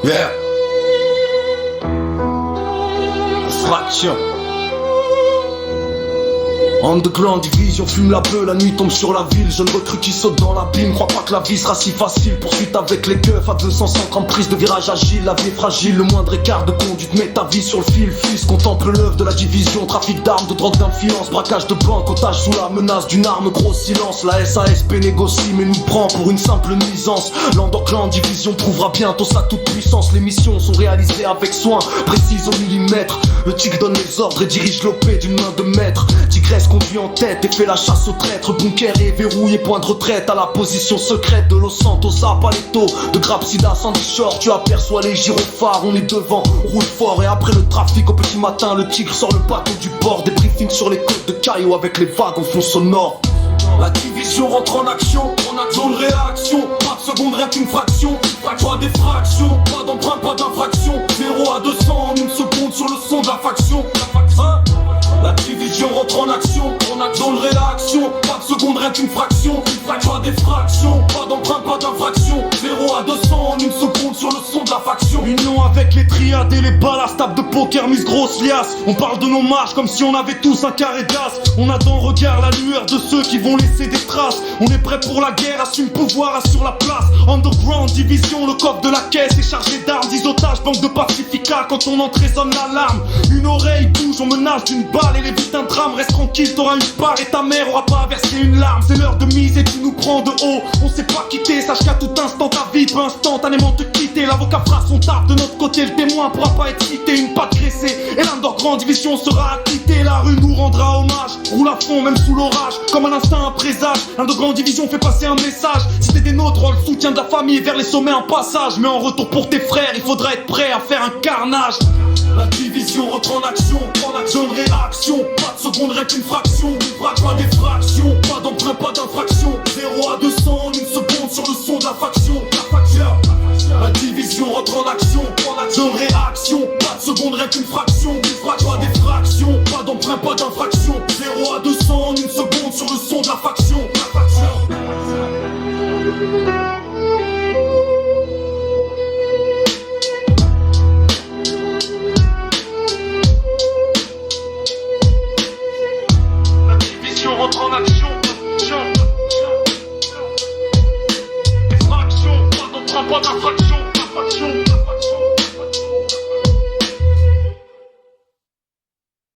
Yeah. Fraction. Underground division, fume la beuh, la nuit tombe sur la ville. Jeune recrue qui saute dans l'abîme, crois pas que la vie sera si facile. Poursuite avec les keufs à 250 prise de virage agile. La vie est fragile, le moindre écart de conduite met ta vie sur le fil. Fils contemple l'œuvre de la division, trafic d'armes, de drogue, d'influence, braquage de banque, otage sous la menace d'une arme, gros silence. La SASP négocie mais nous prend pour une simple nuisance. L'Underground division prouvera bientôt sa toute puissance. Les missions sont réalisées avec soin, précises au millimètre. Le tigre donne les ordres et dirige l'OP d'une main de maître. Tigresse conduit en tête et fait la chasse aux traîtres. Bunker est verrouillé, point de retraite à la position secrète de Los Santos à Paleto. De Grapsida, Sandy Shore, tu aperçois les gyrophares. On est devant, on roule fort et après le trafic au petit matin, le tigre sort le bateau du port. Des briefings sur les côtes de Caillou avec les vagues en fond sonore. La division rentre en action, zone réaction. Pas de seconde, rien qu'une fraction. Pas des fractions, pas d'emprunt, pas d'infraction. 0 à 200 en une seconde sur le son de la faction. La division rentre en action, zone réaction. Pas de seconde, rien qu'une fraction. Pas des fractions, pas d'emprunt, pas d'infraction. 0 à 200 en une seconde sur le son de la faction. Union avec les triades et les ballasts, table de poker, mise grosse liasse. On parle de nos marches comme si on avait tous un carré d'as. On a dans le regard la lueur de ceux qui vont laisser des traces. On est prêt pour la guerre, assume pouvoir, assure la place. Underground division, le coffre de la caisse est chargé d'armes. 10 otages, banque de pacifica, quand on entre résonne l'alarme. Une oreille bouge, on menace d'une balle et évite un drame. Reste tranquille, t'auras une part et ta mère aura pas versé une larme. C'est l'heure de mise et tu nous prends de haut. On sait pas quitter, sache qu'à tout instant ta vie peut instantanément te quitter. L'avocat fera son taf de notre côté, le témoin pourra pas être cité. Une patte graissée et l'Underground division sera acquittée. La rue nous rendra hommage, roule à fond même sous l'orage. Comme un instinct, un présage, l'Underground division fait passer un message. Si t'es des nôtres, on le soutien de la famille vers les sommets un passage. Mais en retour pour tes frères, il faudra être prêt à faire un carnage. La division rentre en action, zone réaction. Pas de seconde, rien qu'une fraction. Pas des fractions, pas d'emprunt, pas d'infraction. 0 à 200 en une seconde sur le son de la faction. La division rentre en action, zone réaction. Pas de seconde, rien qu'une fraction. Pas des fractions, pas d'emprunt, pas d'infraction. 0 à 200 en une seconde sur le son de la faction. La division rentre en action.